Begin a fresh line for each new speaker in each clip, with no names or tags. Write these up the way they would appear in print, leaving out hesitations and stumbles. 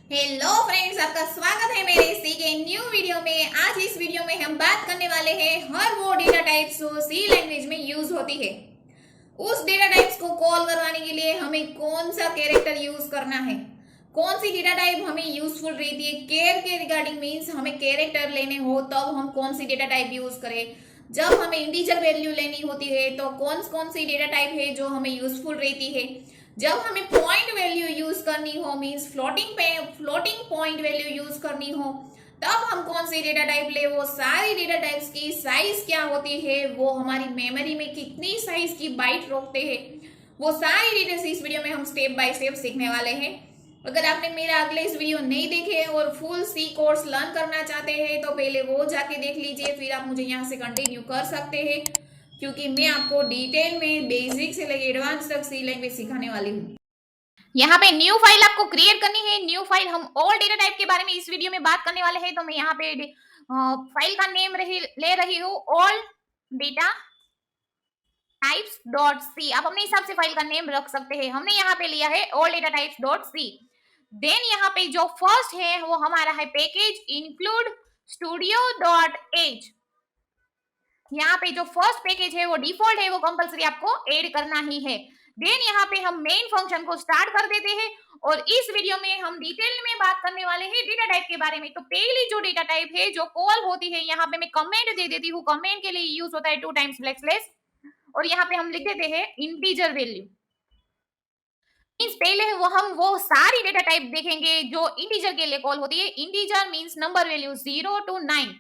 Hello friends, आपका स्वागत है मेरे सी के न्यू वीडियो में। आज इस वीडियो में हम बात करने वाले हैं हर वो डेटा टाइप्स जो सी लैंग्वेज में यूज होती है। उस डेटा टाइप्स को कॉल करवाने के लिए हमें कौन सा कैरेक्टर यूज करना है, कौन सी डेटा टाइप हमें यूजफुल रहती है। केयर के रिगार्डिंग मीन्स हमें कैरेक्टर लेने हो तब हम कौन सी डेटा टाइप यूज करें। जब हमें इंटीजर वैल्यू लेनी होती है तो कौन कौन सी डेटा टाइप है जो हमें यूजफुल रहती है। जब हमें पॉइंट वैल्यू यूज करनी हो means floating point value use करनी हो तब हम कौन सी डेटा टाइप ले। वो सारी डेटा टाइप्स की साइज क्या होती है, वो हमारी मेमोरी में कितनी साइज की बाइट रोकते हैं, वो सारी डिटेल्स इस वीडियो में हम स्टेप बाय स्टेप सीखने वाले हैं। अगर आपने मेरा अगले इस वीडियो नहीं देखे और फुल सी कोर्स लर्न करना चाहते हैं तो पहले वो जाके देख लीजिए, फिर आप मुझे यहाँ से कंटिन्यू कर सकते हैं, क्योंकि मैं आपको डिटेल में बेसिक से लेकर एडवांस तक सी लैंग्वेज सिखाने वाली हूँ। यहाँ पे न्यू फाइल आपको क्रिएट करनी है। न्यू फाइल हम ऑल डेटा टाइप के बारे में इस वीडियो में बात करने वाले हैं, तो मैं यहाँ पे फाइल का नेम ले रही हूँ all data types dot C. आप अपने हिसाब से फाइल का नेम रख सकते हैं। हमने यहाँ पे लिया है all data types dot C. Then यहाँ पे जो फर्स्ट है वो हमारा है package include studio dot h. यहाँ पे जो फर्स्ट पैकेज है वो डिफॉल्ट है, वो कंपलसरी आपको ऐड करना ही है। देन यहाँ पे हम मेन फंक्शन को स्टार्ट कर देते हैं और इस वीडियो में हम डिटेल में बात करने वाले हैं डेटा टाइप के बारे में। तो पहली जो डेटा टाइप है जो कॉल होती है, यहाँ पे मैं कमेंट दे देती हूँ। कमेंट के लिए यूज होता है 2 टाइम्स बैकस्लैश और यहाँ पे हम लिख देते हैं इंटीजर वैल्यू। मींस पहले वो सारी डेटा टाइप देखेंगे जो इंटीजर के लिए कॉल होती है। Integer means number value 0 to 9।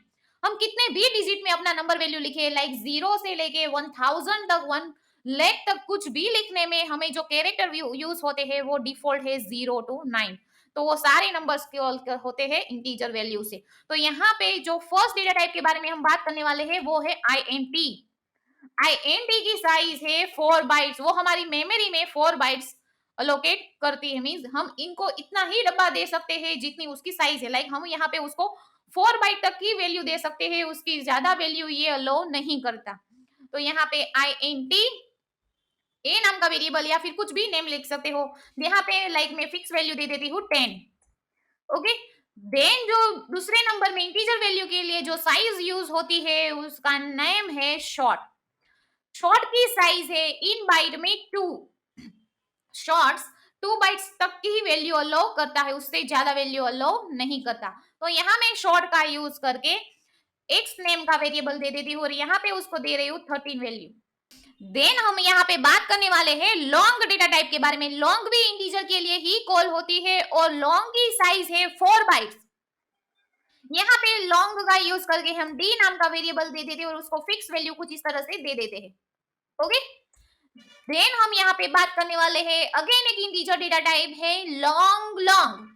हम कितने भी डिजिट में अपना नंबर वैल्यू लिखे, लाइक 0 से लेके 1000 तक, 1 लाख तक, कुछ भी लिखने में हमें जो कैरेक्टर यूज होते हैं वो डिफॉल्ट है 0 to 9। तो वो सारे नंबर्स कॉल होते हैं इंटीजर वैल्यू से। तो यहाँ पे जो फर्स्ट डेटा टाइप के बारे में हम बात करने वाले हैं वो है आईएनटी। आईएनटी की साइज है 4 बाइट्स। वो हमारी मेमोरी में 4 बाइट्स अलोकेट करती है। मींस हम इनको इतना ही डब्बा दे सकते हैं जितनी उसकी साइज है। लाइक हम यहाँ पे उसको 4 बाइट तक की वैल्यू दे सकते हैं, उसकी ज्यादा वैल्यू ये अलो नहीं करता। तो यहाँ पे आईएनटी ए नाम का वेरिएबल या फिर कुछ भी नेम लिख सकते हो। यहाँ पे लाइक मैं फिक्स वैल्यू दे देती हूँ 10। ओके। देन जो दूसरे नंबर में इंटीजर वैल्यू के लिए जो साइज यूज होती है उसका नेम है शॉर्ट। शॉर्ट की साइज है इन बाइट में 2। शॉर्ट्स 2 बाइट्स तक की ही वैल्यू अलो करता है, उससे ज्यादा वैल्यू अलो नहीं करता। तो यहाँ मैं शॉर्ट का यूज करके एक्स नेम का वेरिएबल दे देती हूँ और यहाँ पे उसको दे रही हूँ 13 वैल्यू। देन हम यहाँ पे बात करने वाले हैं लॉन्ग डेटा टाइप के बारे में। लॉन्ग भी इंटीजर के लिए ही कॉल होती है और लॉन्ग की साइज है 4 बाइट्स। यहाँ पे लॉन्ग का यूज करके हम डी नाम का वेरिएबल दे देते हैं और उसको फिक्स वैल्यू कुछ इस तरह से दे देते हैं। ओके। देन हम यहाँ पे बात करने वाले हैं अगेन एक इंटीजर डेटा टाइप है long long.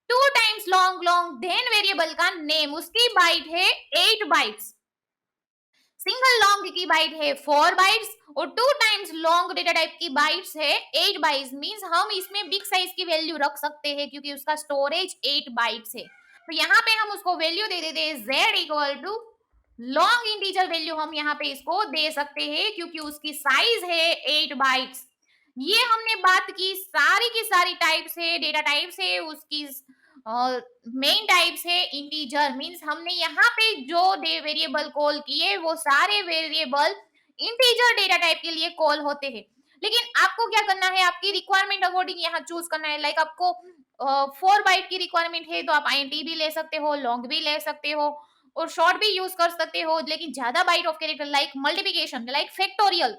2 times long long. Then variable का नेम, उसकी बाइट है 8 बाइट्स। सिंगल लॉन्ग की बाइट है 4 बाइट्स और 2 टाइम्स लॉन्ग डेटा टाइप की बाइट्स है 8 बाइट्स। मींस हम इसमें बिग साइज की वैल्यू रख सकते हैं क्योंकि उसका स्टोरेज 8 बाइट्स है। तो यहाँ पे हम उसको वैल्यू दे देते हैं z equal to long integer value. हम यहाँ पे इसको दे सकते हैं क्योंकि उसकी साइज है 8 बाइट्स। ये हमने बात की सारी टाइप्स है, डेटा टाइप्स है, उसकी मेन टाइप्स है इंटीजर। मींस हमने यहाँ पे जो वेरिएबल कॉल किए वो सारे वेरिएबल इंटीजर डेटा टाइप के लिए कॉल होते हैं। लेकिन आपको क्या करना है, आपकी रिक्वायरमेंट अकॉर्डिंग यहाँ चूज करना है। लाइक आपको 4 बाइट की रिक्वायरमेंट है तो आप आईएनटी भी ले सकते हो, लॉन्ग भी ले सकते हो और शॉर्ट भी यूज कर सकते हो। लेकिन ज्यादा byte of character like multiplication, like factorial,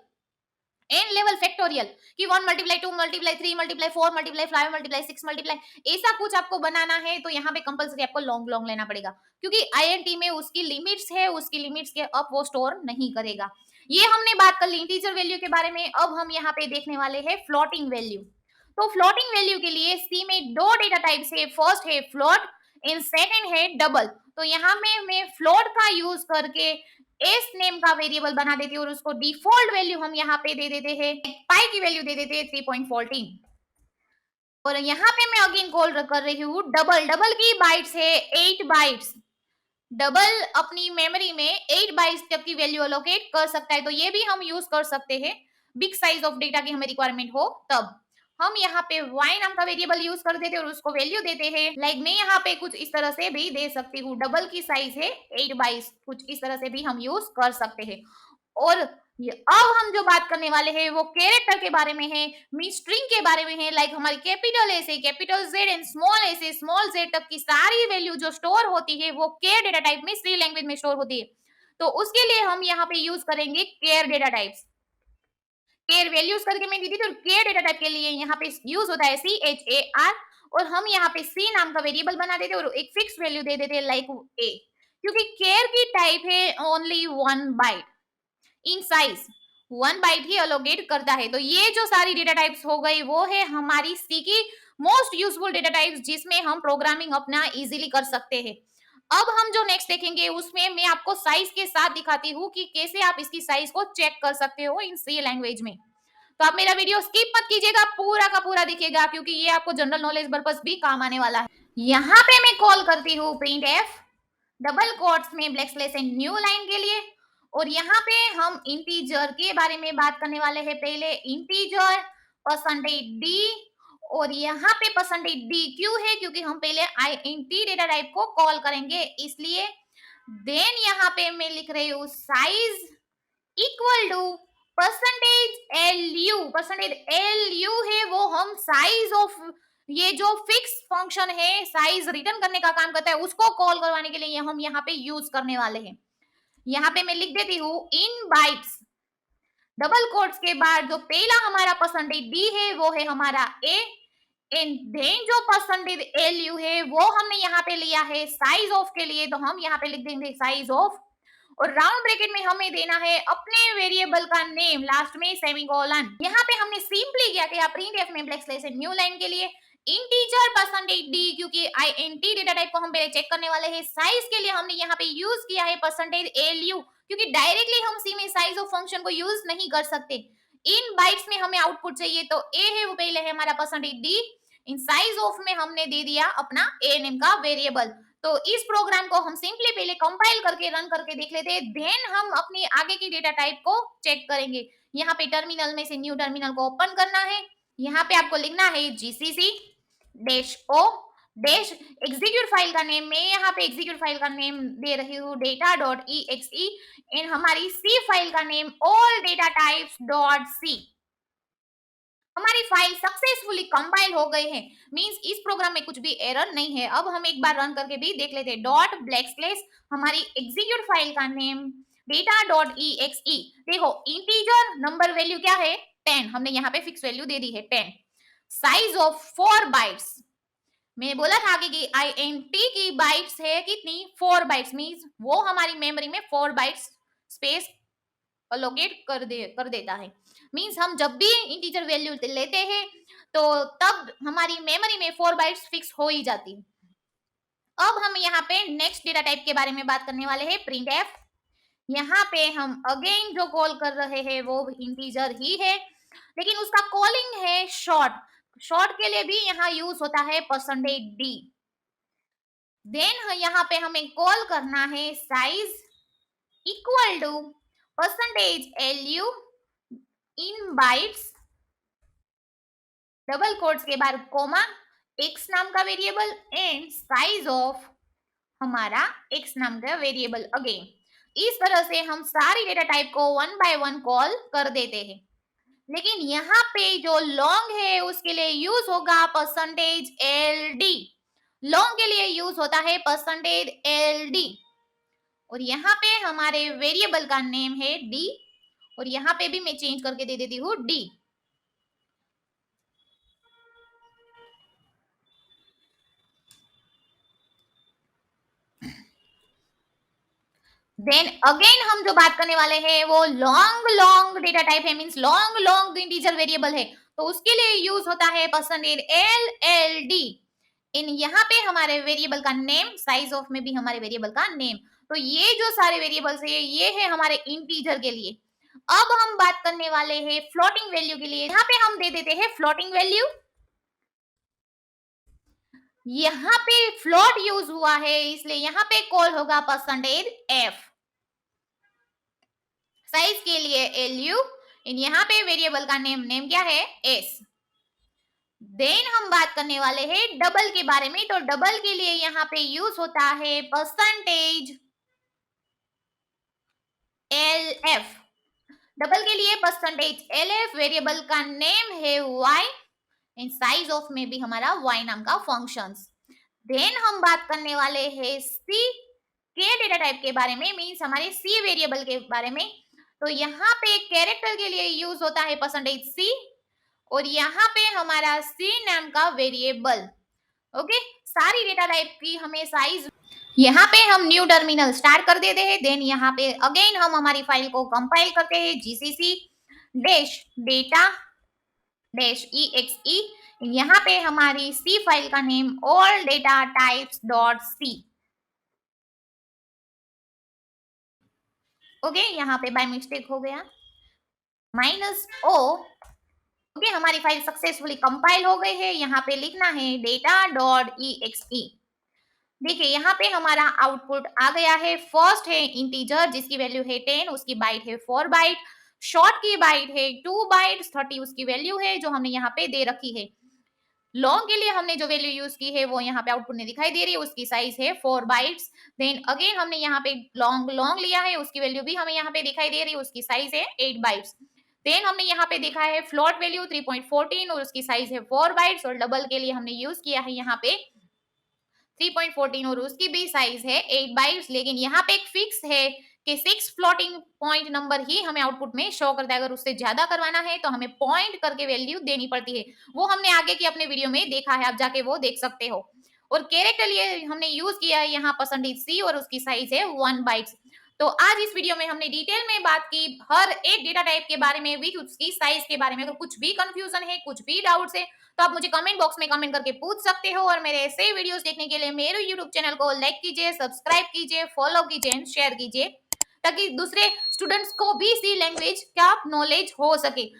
n level factorial कि 1 multiply 2 multiply 3 multiply 4 multiply 5 multiply 6 multiply, ऐसा कुछ आपको बनाना है तो यहाँ पे कंपलसरी आपको लॉन्ग लॉन्ग लेना पड़ेगा क्योंकि आईएनटी में उसकी लिमिट्स है, उसकी लिमिट्स के अप वो स्टोर नहीं करेगा। ये हमने बात कर ली इंटीजर वैल्यू के बारे में। अब हम यहाँ पे देखने वाले हैं फ्लोटिंग वैल्यू। तो फ्लोटिंग वैल्यू के लिए सी में 2 डेटा टाइप्स है। फर्स्ट है फ्लोट एंड सेकंड है डबल। तो यहाँ में मैं फ्लोट का यूज करके एस नेम का वेरिएबल बना देती हूँ और उसको डिफॉल्ट वैल्यू हम यहाँ पे दे देते हैं, पाई की वैल्यू दे देते हैं 3.14। और यहाँ पे मैं अगेन कॉल कर रही हूँ डबल। डबल की बाइट्स है 8 बाइट्स। डबल अपनी मेमोरी में 8 बाइट्स तक की वैल्यू अलोकेट कर सकता है। तो ये भी हम यूज कर सकते हैं बिग साइज ऑफ डेटा की हमें रिक्वायरमेंट हो तब। हम यहाँ पे y नाम का वेरिएबल यूज कर देते हैं और उसको वैल्यू देते हैं। लाइक मैं यहाँ पे कुछ इस तरह से भी दे सकती हूँ, डबल की साइज है 8/22, कुछ इस तरह से भी हम यूज कर सकते हैं। और अब हम जो बात करने वाले हैं वो कैरेक्टर के बारे में है, मीन स्ट्रिंग के बारे में है। लाइक हमारी कैपिटल ए से कैपिटल जेड एंड स्मॉल ए से स्मॉल जेड तक की सारी वैल्यू जो स्टोर होती है वो केयर डेटा टाइप में सी लैंग्वेज में स्टोर होती है। तो उसके लिए हम यहाँ पे यूज करेंगे care data types. Care values करके मैं दी थी, तो केयर डेटा टाइप के लिए यहाँ पे यूज होता है CHAR, और हम यहाँ पे सी नाम का वेरिएबल बना देते और एक फिक्स वैल्यू दे देते लाइक ए, क्योंकि केयर की टाइप है only 1 byte in size, 1 byte ही अलोकेट करता है। तो ये जो सारी डेटा टाइप्स हो गई वो है हमारी सी की मोस्ट यूजफुल डेटा टाइप्स, जिसमें हम प्रोग्रामिंग अपना इजीली कर सकते हैं। अब हम जो नेक्स्ट देखेंगे उसमें मैं आपको साइज के साथ दिखाती हूँ कि कैसे आप इसकी साइज को चेक कर सकते हो इन सी लैंग्वेज में। तो आप मेरा वीडियो स्किप मत कीजिएगा, पूरा का पूरा दिखेगा, क्योंकि ये आपको जनरल नॉलेज पर्पस भी काम आने वाला है। यहाँ पे मैं कॉल करती हूँ प्रिंट एफ डबल कोट्स में black slash and new line के लिए, और यहाँ पे हम इंटीजर के बारे में बात करने वाले हैं। पहले इंटीजर परसेंटेज डी, और यहाँ पे परसेंटेज डी क्यों है, क्योंकि हम पहले INT डेटा टाइप को कॉल करेंगे इसलिए। देन यहाँ पे मैं लिख रही हूँ size equal to percentage LU। Percentage LU है वो हम साइज ऑफ, ये जो फिक्स फंक्शन है साइज रिटर्न करने का काम करता है, उसको कॉल करवाने के लिए हम यहाँ पे यूज करने वाले हैं। यहाँ पे मैं लिख देती हूँ इन बाइट्स डबल कोट्स के बाद जो पहला हमारा परसेंटेज डी है वो है हमारा ए, एंड देन जो परसेंटेज LU है वो हमने यहाँ पे लिया है साइज ऑफ के लिए, तो हम यहाँ पे लिख देंगे साइज ऑफ, और राउंड ब्रैकेट में हमें देना है अपने वेरिएबल का नेम, लास्ट में सेमीकोलन। यहाँ पे हमने सिंपली क्या किया, प्रिंट एफ में ब्लैक स्लैश न्यू लाइन के लिए इंटीजर परसेंटेज डी, क्योंकि INT डेटा टाइप को हम पहले चेक करने वाले हैं। साइज के लिए हमने यहाँ पे यूज किया है परसेंटेज LU, क्योंकि डायरेक्टली हम सी में साइज ऑफ फंक्शन को यूज नहीं कर सकते। इन बाइट्स में हमें आउटपुट चाहिए, तो ए है वो पहले है हमारा percentage D, in size of में हमने दे दिया अपना ए नेम का वेरिएबल। तो इस प्रोग्राम को हम सिंपली पहले कंपाइल करके रन करके देख लेते हैं, देन हम अपनी आगे की डेटा टाइप को चेक करेंगे। यहाँ पे टर्मिनल में से न्यू टर्मिनल को ओपन करना है, यहाँ पे आपको लिखना है GCC-O डैश एग्जीक्यूट फाइल का नेम, मैं यहाँ पे एग्जीक्यूट फाइल का नेम दे रही हूँ data.exe, एंड हमारी सी फाइल का नेम all data types.c। हमारी फाइल सक्सेसफुली कंपाइल हो गई है, मींस इस प्रोग्राम में कुछ भी एरर नहीं है। अब हम एक बार रन करके भी देख लेते हैं। डॉट ब्लैक स्लैश हमारी एग्जीक्यूट फाइल का नेम data.exe, देखो इंटीजर नंबर वैल्यू क्या है 10, हमने यहाँ पे फिक्स वैल्यू दे दी है 10, साइज ऑफ 4 बाइट्स, मैंने बोला था आगे कि INT की बाइट्स है कितनी 4 बाइट्स, मींस वो हमारी मेमोरी में 4 बाइट्स स्पेस अलोकेट कर देता है। मींस हम जब भी इंटीजर वैल्यू लेते हैं तो तब हमारी मेमोरी में 4 बाइट्स फिक्स हो ही जाती है। अब हम यहाँ पे नेक्स्ट डेटा टाइप के बारे में बात करने वाले हैं, प्रिंट एफ। यहाँ पे हम अगेन जो कॉल कर रहे हैं वो इंटीजर ही है, लेकिन उसका कॉलिंग है शॉर्ट। शॉर्ट के लिए भी यहाँ यूज होता है परसेंटेज डी। देन यहाँ पे हमें कॉल करना है size equal to percentage LU in bytes double quotes के बाद कोमा x नाम का वेरिएबल एंड साइज ऑफ हमारा x नाम का वेरिएबल अगेन। इस तरह से हम सारी डेटा टाइप को 1 बाय 1 कॉल कर देते हैं, लेकिन यहाँ पे जो लॉन्ग है उसके लिए यूज होगा परसेंटेज LD। लॉन्ग के लिए यूज होता है परसेंटेज LD, और यहाँ पे हमारे वेरिएबल का नेम है D, और यहाँ पे भी मैं चेंज करके दे देती हूँ D। देन अगेन हम जो बात करने वाले हैं वो लॉन्ग डेटा टाइप है, मींस लॉन्ग इंटीजर वेरिएबल है, तो उसके लिए यूज होता है परसेंटेज LLD। इन यहाँ पे हमारे वेरिएबल का नेम, साइज ऑफ में भी हमारे वेरिएबल का नेम। तो ये जो सारे वेरिएबल्स है ये है हमारे इंटीजर के लिए। अब हम बात करने वाले हैं फ्लोटिंग वैल्यू के लिए। यहाँ पे हम दे देते हैं फ्लोटिंग वैल्यू। यहाँ पे फ्लोट यूज हुआ है इसलिए यहाँ पे कॉल होगा परसेंटेज F। साइज के लिए LU, इन यहाँ पे वेरिएबल का नेम क्या है S। देन हम बात करने वाले हैं डबल के बारे में। तो डबल के लिए यहाँ पे यूज होता है परसेंटेज LF। डबल के लिए परसेंटेज LF, वेरिएबल का नेम है y, एंड साइज ऑफ में भी हमारा y नाम का फंक्शंस। देन हम बात करने वाले हैं C के डेटा टाइप के बारे में, मीन्स हमारे C वेरिएबल के बारे में। तो यहाँ पे कैरेक्टर के लिए यूज होता है परसेंटेज C, और यहाँ पे हमारा C नाम का वेरिएबल। ओके, सारी डेटा टाइप की हमें साइज। यहाँ पे हम न्यू टर्मिनल स्टार्ट कर देते हैं। देन यहाँ पे अगेन हम हमारी फाइल को कंपाइल करते हैं, GCC dash data dash exe। यहाँ पे हमारी सी फाइल का name all data types dot C. Okay, यहाँ पे बाय मिस्टेक हो गया -o। ओके, हमारी फाइल सक्सेसफुली कंपाइल हो गई है। यहाँ पे लिखना है डेटा डॉट exe। देखिए यहाँ पे हमारा आउटपुट आ गया है। फर्स्ट है इंटीजर जिसकी वैल्यू है 10, उसकी बाइट है 4 बाइट। शॉर्ट की बाइट है 2 बाइट, 30 उसकी वैल्यू है जो हमने यहाँ पे दे रखी है। लॉन्ग के लिए हमने जो वैल्यू यूज की है वो यहाँ पे आउटपुट में दिखाई दे रही है, उसकी साइज है 4 बाइट्स। देन अगेन हमने यहाँ पे लॉन्ग लिया है, उसकी वैल्यू भी हमें यहाँ पे दिखाई दे रही है, उसकी साइज है 8 बाइट्स। देन हमने यहाँ पे देखा है फ्लोट वैल्यू 3.14 और उसकी साइज है 4 बाइट्स। और डबल के लिए हमने यूज किया है यहाँ पे 3.14 और उसकी भी साइज है 8 बाइट्स। लेकिन यहाँ पे एक फिक्स है कि 6 फ्लोटिंग पॉइंट नंबर ही हमें आउटपुट में शो करता है। अगर उससे ज्यादा करवाना है तो हमें पॉइंट करके वैल्यू देनी पड़ती है। वो हमने आगे की अपने वीडियो में देखा है, आप जाके वो देख सकते हो। और कैरेक्टर लिए हमने यूज किया है यहाँ परसेंटेज C और उसकी साइज है 1 बाइट्स। तो आज इस वीडियो में हमने डिटेल में बात की हर एक डेटा टाइप के बारे में, विथ उसकी साइज के बारे में। अगर कुछ भी कंफ्यूजन है, कुछ भी डाउट्स है, तो आप मुझे कमेंट बॉक्स में कमेंट करके पूछ सकते हो। और मेरे ऐसे वीडियोस देखने के लिए मेरे यूट्यूब चैनल को लाइक कीजिए, सब्सक्राइब कीजिए, फॉलो कीजिए एंड शेयर कीजिए, ताकि दूसरे स्टूडेंट्स को भी सी लैंग्वेज का नॉलेज हो सके।